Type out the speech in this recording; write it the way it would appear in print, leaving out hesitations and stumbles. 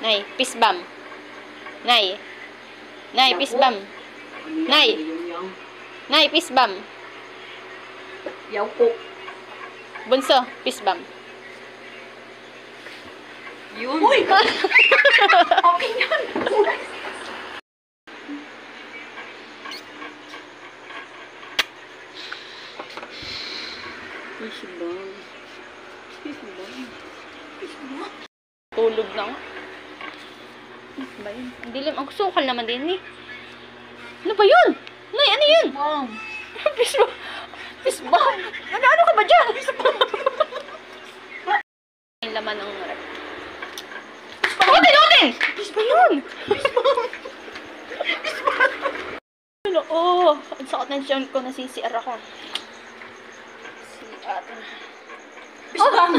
Nay, pisbam. Nay. Nay, pisbam. Nay. Nay, pisbam. Yaw ko. Bunso, pisbam. Yun. Uy! Okay yun. Pisbam. Pisbam. Pisbam. Tulog na ako. Ano ba yun? Ang dilim. Ang sukal naman din eh. Ano ba yun? Nay, ano yun? Pisbam. Pisbam. Pisbam. Ano ka ba dyan? Pisbam. Yung laman ng rep. Oten! Pisbam yun! Pisbam. Pisbam. Ano? Oh, ang sakot ng tiyan ko. Nasisiar ako. CR. Pisbam.